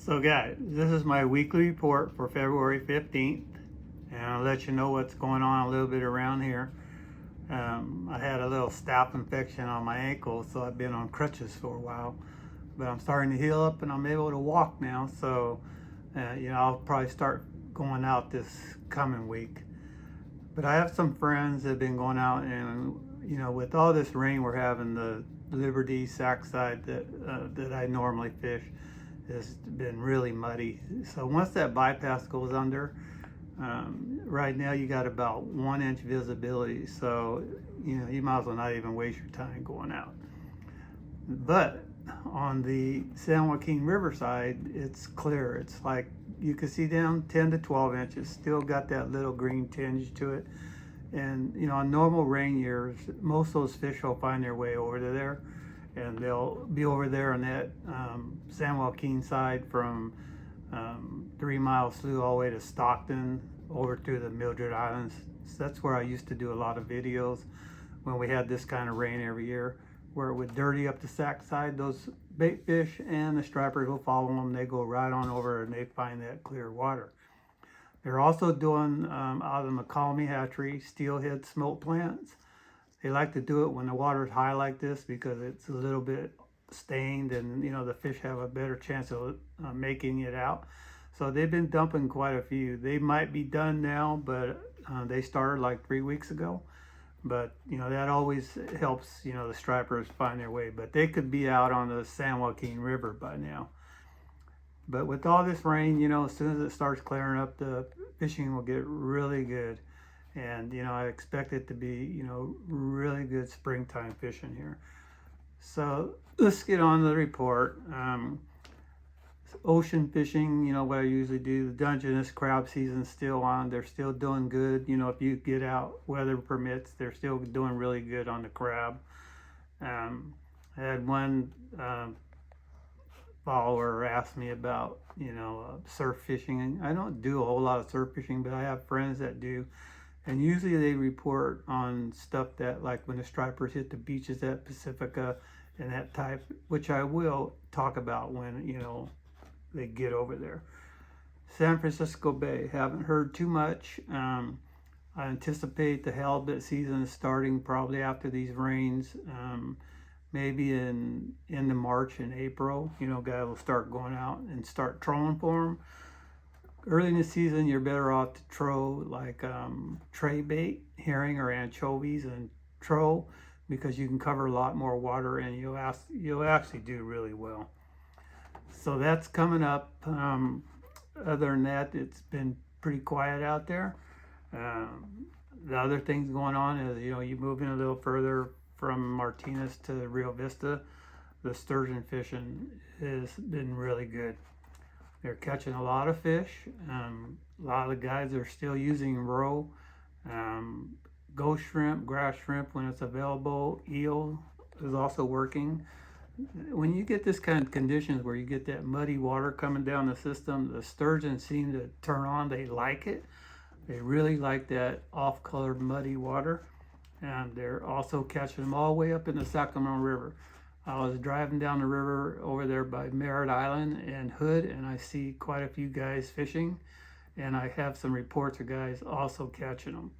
So guys, this is my weekly report for February 15th, and I'll let you know what's going on a little bit around here. I had a little staph infection on my ankle, so I've been on crutches for a while, but I'm starting to heal up and I'm able to walk now. So, I'll probably start going out this coming week. But I have some friends that have been going out, and with all this rain we're having, the Liberty Sackside that I normally fish has been really muddy. So once that bypass goes under, right now you got about 1 inch visibility. So you might as well not even waste your time going out. But on the San Joaquin River side, it's clear. It's like you can see down 10 to 12 inches. Still got that little green tinge to it. And on normal rain years, most of those fish will find their way over to there, and they'll be over there on that San Joaquin side from 3 Mile Slough all the way to Stockton, over through the Mildred Islands. So that's where I used to do a lot of videos when we had this kind of rain every year, where it would dirty up the sack side. Those bait fish and the stripers will follow them. They go right on over and they find that clear water. They're also doing out of the McCalmy hatchery steelhead smolt plants. They like to do it when the water is high like this because it's a little bit stained, and the fish have a better chance of making it out. So they've been dumping quite a few. They might be done now, but they started like 3 weeks ago. But that always helps the stripers find their way. But they could be out on the San Joaquin River by now. But with all this rain, as soon as it starts clearing up, the fishing will get really good. And, I expect it to be, really good springtime fishing here. So let's get on to the report. Ocean fishing, what I usually do. The Dungeness crab season's still on. They're still doing good. If you get out, weather permits, they're still doing really good on the crab. I had one follower asked me about surf fishing. I don't do a whole lot of surf fishing, but I have friends that do, and usually they report on stuff that, like when the stripers hit the beaches at Pacifica and that type, which I will talk about when they get over there. San Francisco Bay, haven't heard too much. I anticipate the halibut season is starting probably after these rains. Maybe in the March and April, guys will start going out and start trolling for them. Early in the season, you're better off to troll like tray bait, herring or anchovies, and troll, because you can cover a lot more water and you'll actually do really well. So that's coming up. Other than that, it's been pretty quiet out there. The other things going on is, you move in a little further from Martinez to Rio Vista, the sturgeon fishing has been really good. They're catching a lot of fish. A lot of the guys are still using roe, ghost shrimp, grass shrimp when it's available. Eel is also working. When you get this kind of conditions where you get that muddy water coming down the system, the sturgeon seem to turn on. They like it. They really like that off-colored muddy water. And they're also catching them all the way up in the Sacramento River. I was driving down the river over there by Merritt Island and Hood, and I see quite a few guys fishing, and I have some reports of guys also catching them.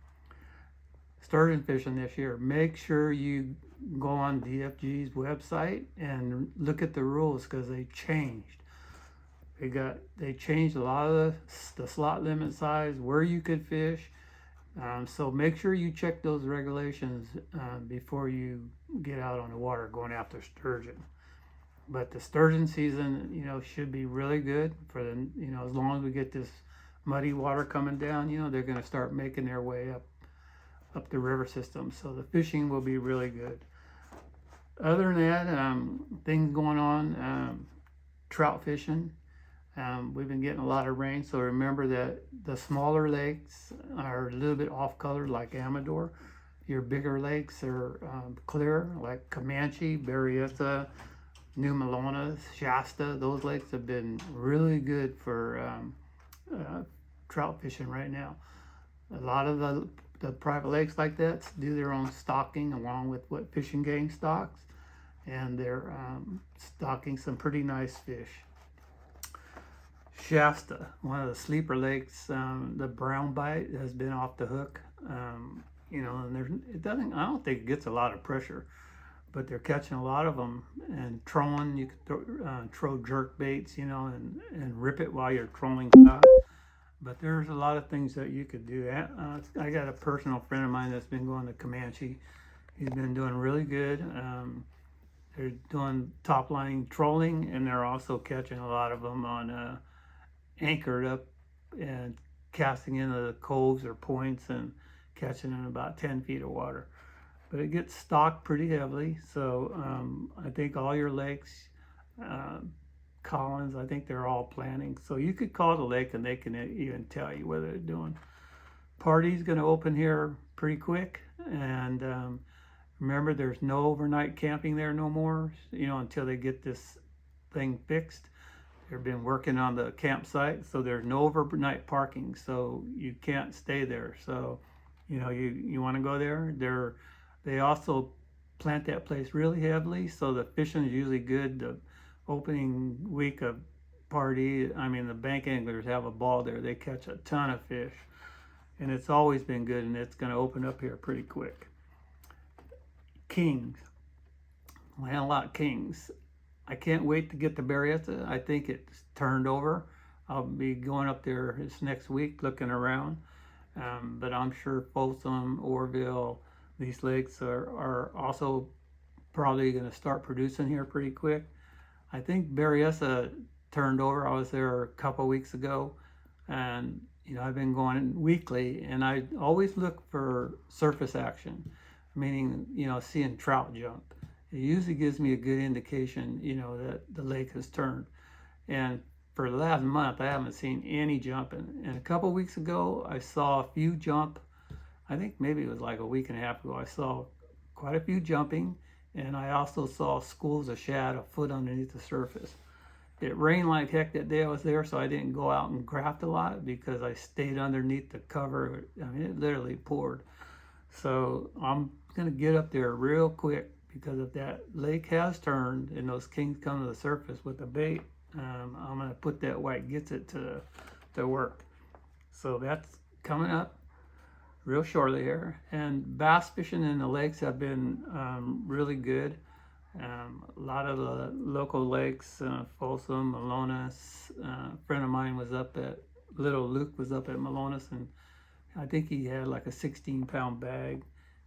Sturgeon fishing this year, make sure you go on DFG's website and look at the rules, because they changed. They changed a lot of the slot limit size, where you could fish. So make sure you check those regulations before you get out on the water going after sturgeon. But the sturgeon season, should be really good for the, as long as we get this muddy water coming down, they're going to start making their way up the river system. So the fishing will be really good. Other than that, things going on, trout fishing. We've been getting a lot of rain, so remember that the smaller lakes are a little bit off color, like Amador. Your bigger lakes are clear, like Comanche, Berryessa, New Melones, Shasta. Those lakes have been really good for trout fishing right now. A lot of the private lakes like that do their own stocking along with what Fishing Gang stocks, and they're stocking some pretty nice fish. Shasta, one of the sleeper lakes, the brown bite has been off the hook. And I don't think it gets a lot of pressure, but they're catching a lot of them and trolling. You could throw jerk baits, and rip it while you're trolling. But there's a lot of things that you could do. I got a personal friend of mine that's been going to Comanche. He's been doing really good. They're doing top line trolling, and they're also catching a lot of them on anchored up and casting into the coves or points and catching in about 10 feet of water. But it gets stocked pretty heavily. So I think all your lakes, Collins, I think they're all planning. So you could call the lake and they can even tell you whether they're doing. Party's going to open here pretty quick. And remember, there's no overnight camping there no more, until they get this thing fixed. They've been working on the campsite, so there's no overnight parking, so you can't stay there. So, you want to go there. They also plant that place really heavily, so the fishing is usually good. The opening week of party, the bank anglers have a ball there. They catch a ton of fish, and it's always been good, and it's going to open up here pretty quick. Kings, landlocked Kings. I can't wait to get to Berryessa. I think it's turned over. I'll be going up there this next week looking around. But I'm sure Folsom, Orville, these lakes are also probably going to start producing here pretty quick. I think Berryessa turned over. I was there a couple weeks ago, and I've been going weekly, and I always look for surface action, meaning seeing trout jump. It usually gives me a good indication, that the lake has turned. And for the last month, I haven't seen any jumping. And a couple weeks ago, I saw a few jump. I think maybe it was like a week and a half ago. I saw quite a few jumping, and I also saw schools of shad a foot underneath the surface. It rained like heck that day I was there, so I didn't go out and craft a lot because I stayed underneath the cover. It literally poured. So I'm gonna get up there real quick, because if that lake has turned and those kings come to the surface with the bait, I'm gonna put that white gets it to work. So that's coming up real shortly here. And bass fishing in the lakes have been really good. A lot of the local lakes, Folsom, Malonis, a friend of mine was up at, little Luke was up at Malonis, and I think he had like a 16-pound bag,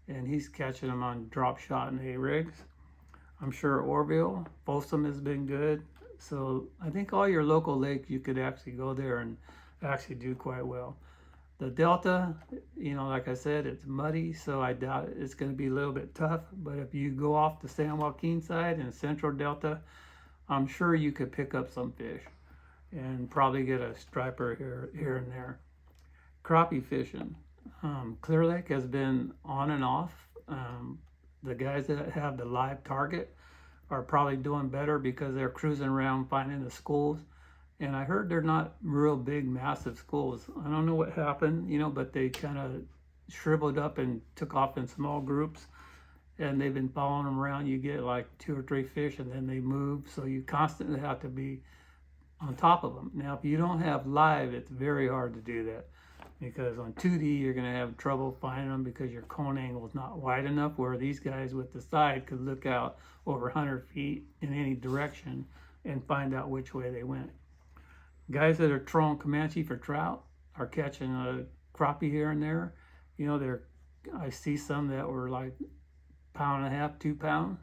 and he's catching them on drop shot and A-rigs. I'm sure Orville, Folsom has been good. So I think all your local lakes, you could actually go there and actually do quite well. The Delta, like I said, it's muddy, so I doubt it's going to be a little bit tough. But if you go off the San Joaquin side and Central Delta, I'm sure you could pick up some fish and probably get a striper here and there. Crappie fishing. Clear Lake has been on and off. The guys that have the live target are probably doing better because they're cruising around finding the schools. And I heard they're not real big, massive schools. I don't know what happened, but they kind of shriveled up and took off in small groups. And they've been following them around. You get like 2 or 3 fish and then they move. So you constantly have to be on top of them. Now, if you don't have live, it's very hard to do that, because on 2D, you're going to have trouble finding them because your cone angle is not wide enough, where these guys with the side could look out over 100 feet in any direction and find out which way they went. Guys that are trolling Comanche for trout are catching a crappie here and there. I see some that were like 1.5 pounds, 2 pounds.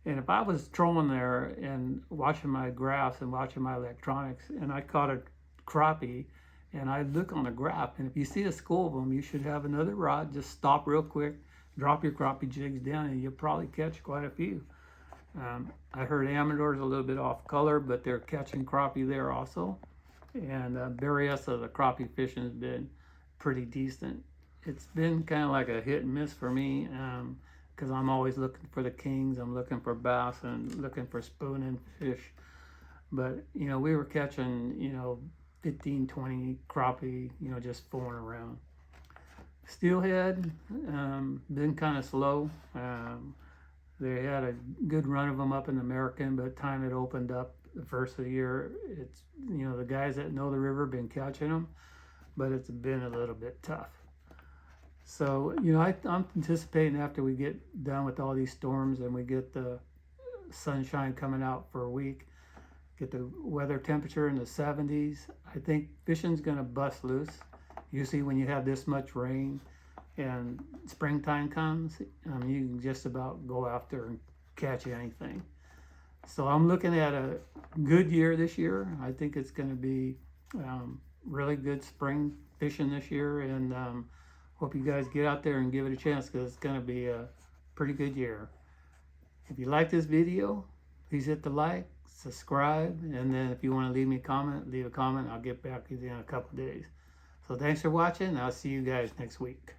And if I was trolling there and watching my graphs and watching my electronics, and I caught a crappie, and I look on the graph, and if you see a school of them, you should have another rod. Just stop real quick, drop your crappie jigs down, and you'll probably catch quite a few. I heard Amador's a little bit off color, but they're catching crappie there also. And Berryessa, the crappie fishing has been pretty decent. It's been kind of like a hit and miss for me, because I'm always looking for the kings. I'm looking for bass and looking for spooning fish. But, we were catching, 15, 20 crappie, just fooling around. Steelhead, been kind of slow. They had a good run of them up in the American, but time it opened up, the first of the year. It's, you know, the guys that know the river been catching them, but it's been a little bit tough. So, you know, I'm anticipating after we get done with all these storms and we get the sunshine coming out for a week, get the weather temperature in the 70s, I think fishing's going to bust loose. Usually when you have this much rain and springtime comes, you can just about go after and catch anything. So I'm looking at a good year this year. I think it's going to be really good spring fishing this year, and hope you guys get out there and give it a chance, because it's going to be a pretty good year. If you like this video, please hit the like, subscribe, and then if you want to leave me a comment, leave a comment. I'll get back to you in a couple days. So thanks for watching. I'll see you guys next week.